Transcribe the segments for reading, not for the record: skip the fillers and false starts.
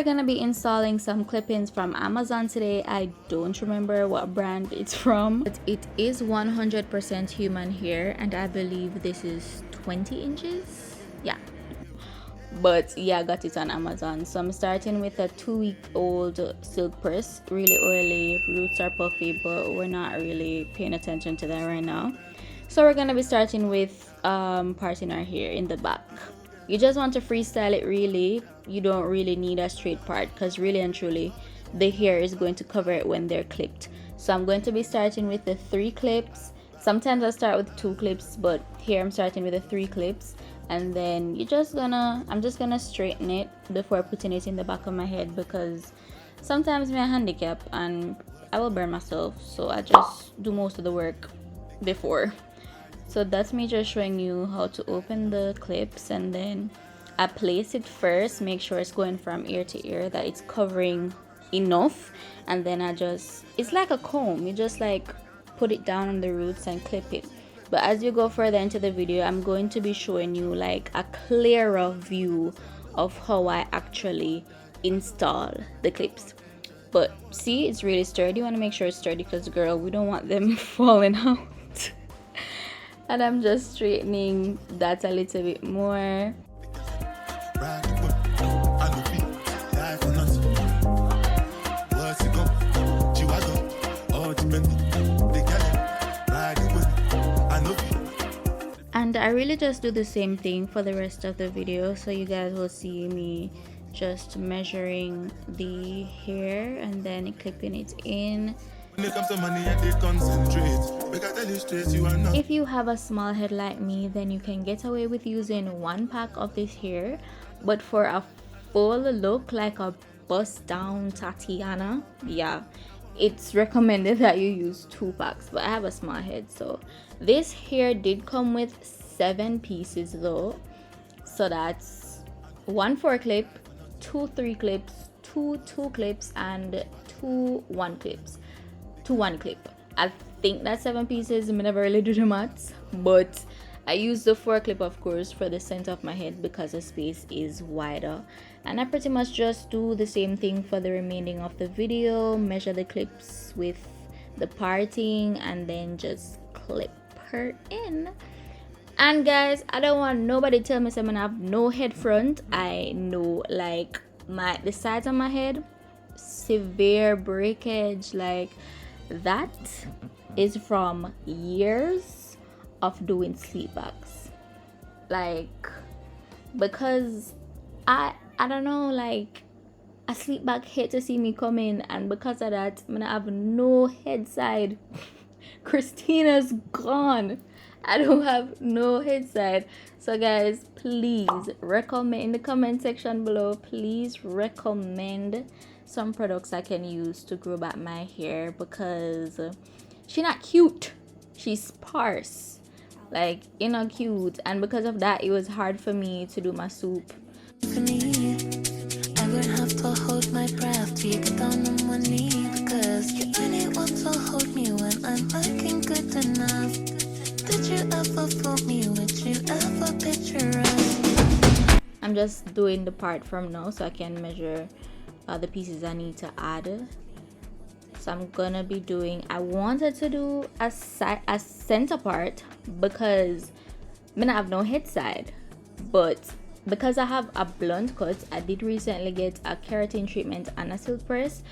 we're gonna be installing some clip-ins from Amazon today. I don't remember what brand it's from, but it is 100% human hair, and I believe this is 20 inches. Yeah, but yeah, I got it on Amazon. So I'm starting with a 2-week-old silk press, really oily, roots are puffy, but we're not really paying attention to that right now. So we're gonna be starting with parting our hair in the back. You just want to freestyle it. Really, you don't really need a straight part, because really and truly the hair is going to cover it when they're clipped. So I'm going to be starting with the 3 clips. Sometimes I start with 2 clips, but here I'm starting with the 3 clips. And then I'm just gonna straighten it before putting it in the back of my head, because sometimes I'm a handicap and I will burn myself, so I just do most of the work before. So that's me just showing you how to open the clips, and then I place it first, make sure it's going from ear to ear, that it's covering enough, and then it's like a comb, you just like put it down on the roots and clip it. But as you go further into the video, I'm going to be showing you like a clearer view of how I actually install the clips. But see, it's really sturdy. You want to make sure it's sturdy, because girl, we don't want them falling out. And I'm just straightening that a little bit more. And I really just do the same thing for the rest of the video, so you guys will see me just measuring the hair and then clipping it in. If you have a small head like me, then you can get away with using 1 pack of this hair, but for a full look like a bust down Tatiana, yeah, it's recommended that you use 2 packs. But I have a small head, so this hair did come with 7 pieces though. So that's 1 4 clip, 2 3 clips, 2 2 clips, and 2 1 clips. 2 1 clip. I think that's 7 pieces. I never really do the maths, but I use the 4 clip, of course, for the center of my head because the space is wider. And I pretty much just do the same thing for the remaining of the video. Measure the clips with the parting and then just clip her in. And guys, I don't want nobody to tell me I'm gonna have no head front. I know, like, the sides of my head, severe breakage. Like, that is from years of doing sleep bags. Like, because I don't know, like, a sleep bag hate to see me coming, and because of that I'm gonna have no head side. Christina's gone. I don't have no head side. So guys, please recommend in the comment section below, please recommend some products I can use to grow back my hair, because she's not cute, she's sparse, like, you know, cute. And because of that, it was hard for me to do my soup. I would have to hold my breath till you get down on one knee, because you only want to hold me when I'm looking good enough. Did you ever fool me? Would you ever picture us? I'm just doing the part from now so I can measure the pieces I need to add. So I'm gonna be doing, I wanted to do a center part because I have no head side, but because I have a blunt cut, I did recently get a keratin treatment and a silk press,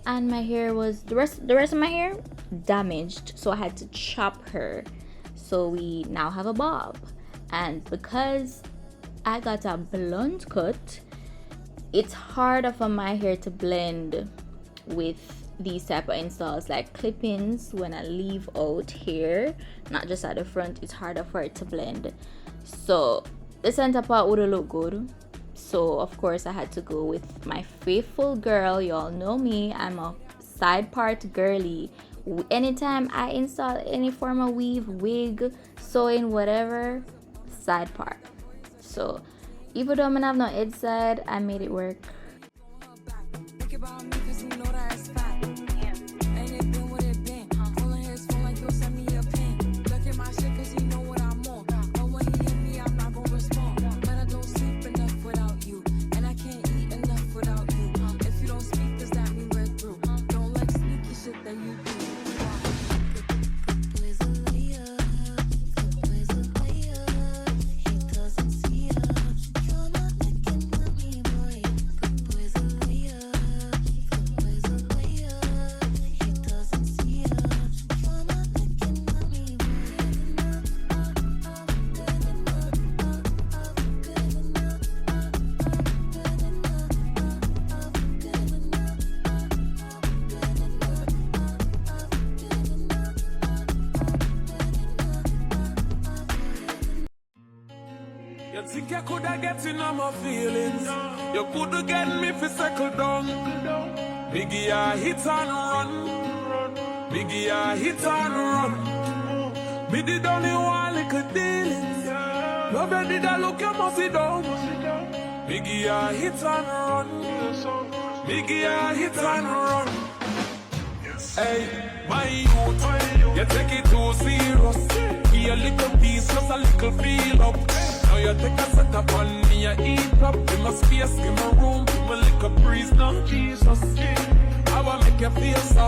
and my hair was the rest of my hair damaged, so I had to chop her. So we now have a bob, and because I got a blunt cut, it's harder for my hair to blend with these type of installs, like clip-ins. When I leave out hair, not just at the front, it's harder for it to blend. So the center part would look good, so of course I had to go with my faithful girl. Y'all know me, I'm a side part girly. Anytime I install any form of weave, wig, sewing, whatever, side part. So even though I don't have no head side, I made it work. But I don't sleep enough without you, and I can't eat enough without You think you coulda get in on my feelings? You coulda get me fi circle down. Biggie, I hit and run. Biggie, I hit and run. Me did only one little dealings. Love you did I look you must sit down. Biggie, I hit and run. Biggie, I hit and run. Hey, my youth, you take it too serious. Give a little piece, just a little feel up. Now you take a set up on me, you eat up. Give me space, give me room, give me little breeze now. Jesus, I will make you feel so.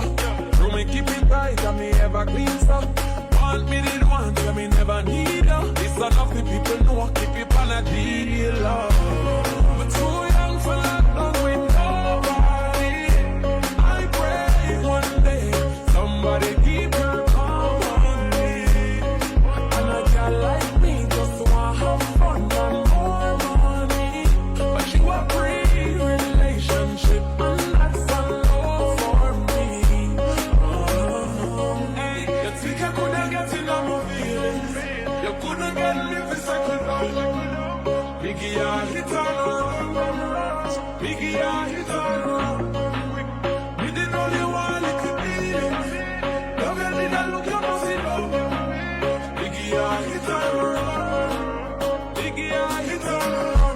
Room me keep it tight, and me ever clean so. Want me did want you, me never need you. This enough the people know, keep it on a deal. But too young for lockdown with nobody. I pray one day somebody keep her calm on me. And a girl like me just want have fun and more money. But you a pre-relationship and that's a no for me. Hey, you think I coulda get in on my feelings? You coulda get me for second down. Biggie, I hit and run. Biggie, I hit and run. We did only one little dealings. Love you did I look you must sit down. Biggie, I hit and run. Biggie, I hit and run.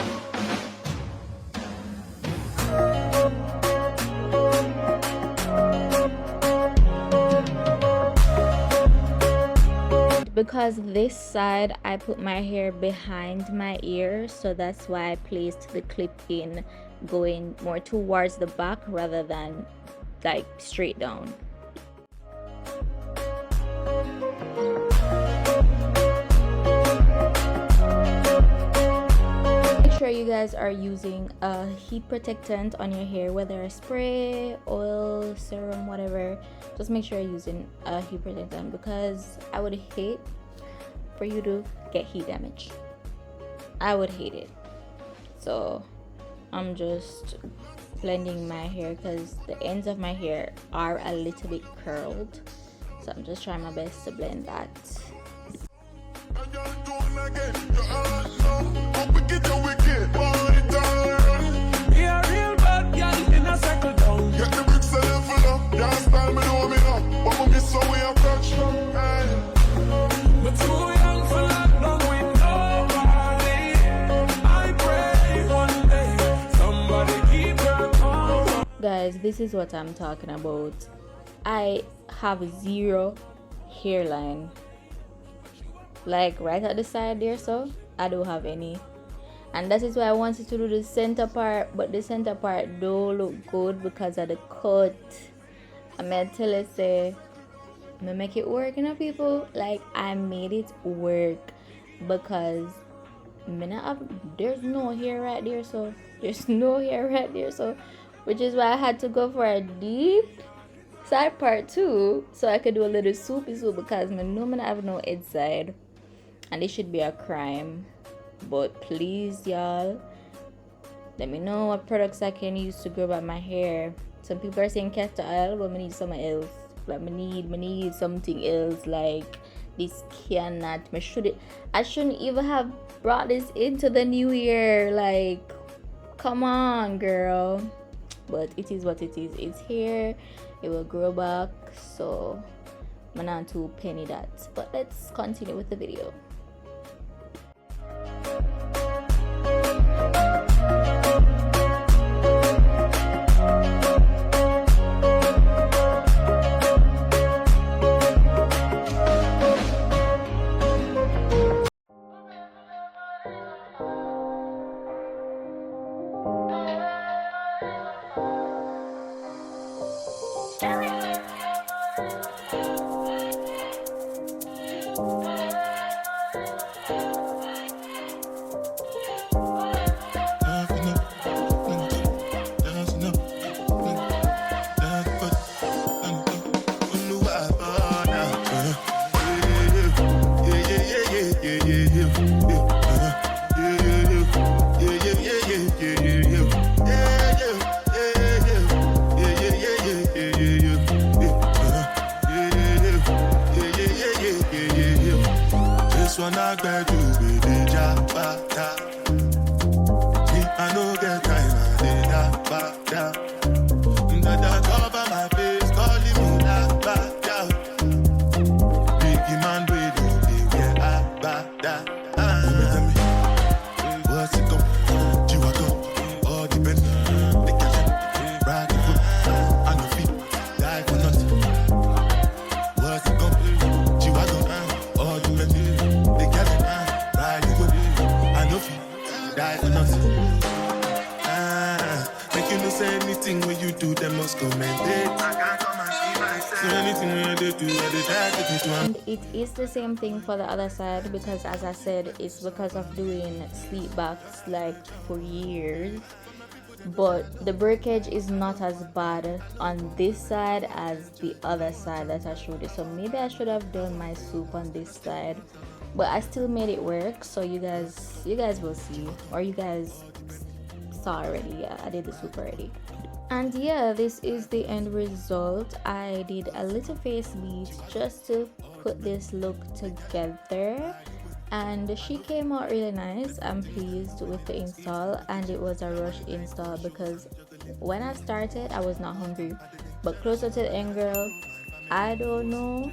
Because this side I put my hair behind my ear, so that's why I placed the clip in going more towards the back rather than like straight down. Make sure you guys are using a heat protectant on your hair, whether a spray, oil, serum, whatever. Just make sure you're using a heat protectant, because I would hate for you to get heat damage. I would hate it. So I'm just blending my hair because the ends of my hair are a little bit curled, so I'm just trying my best to blend that. Guys, this is what I'm talking about. I have zero hairline, like right at the side there, so I don't have any, and that is why I wanted to do the center part, but the center part don't look good because of the cut. I'm gonna tell you, say, I'm gonna make it work, you know, people. Like, I made it work because there's no hair right there, so there's no hair right there, so which is why I had to go for a deep side part too, so I could do a little soupy soup, because I know I have no edge side and it should be a crime. But please, y'all, let me know what products I can use to grow back my hair. Some people are saying castor oil, but I need something else. Like, I need something else. Like, this cannot. I shouldn't even have brought this into the new year. Like, come on, girl. But it is what it is. It's here. It will grow back. So I'm not too penny that. But let's continue with the video. This one I bet you be the jabata. Me, I no get time, I did that bata. That cover my face, calling me that bata. Biggie man, we don't be where I bata. What's it go? Chihuahua, all depend. The cash, ride the foot, and the feet, die for nothing. What's it go? Chihuahua, all depend. The cash, ride the foot, and the feet, die for nothing. Make you no say anything when you do, them must commend it. I can't come and see myself. So anything when they do, I take it to And it is the same thing for the other side, because as I said, it's because of doing sleep backs like for years. But the breakage is not as bad on this side as the other side that I showed you. So maybe I should have done my soup on this side, but I still made it work. So you guys will see, or you guys saw already. Yeah, I did the soup already. And yeah, this is the end result. I did a little face beat just to put this look together, and she came out really nice. I'm pleased with the install, and it was a rush install because when I started I was not hungry, but closer to the end, girl, I don't know,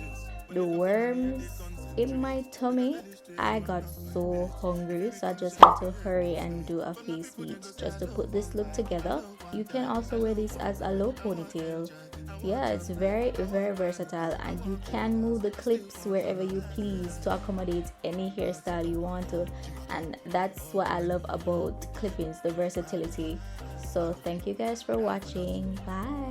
the worms in my tummy, I got so hungry, so I just had to hurry and do a face beat just to put this look together. You can also wear this as a low ponytail. Yeah, it's very versatile, and you can move the clips wherever you please to accommodate any hairstyle you want to, and that's what I love about clippings, the versatility. So thank you guys for watching. Bye.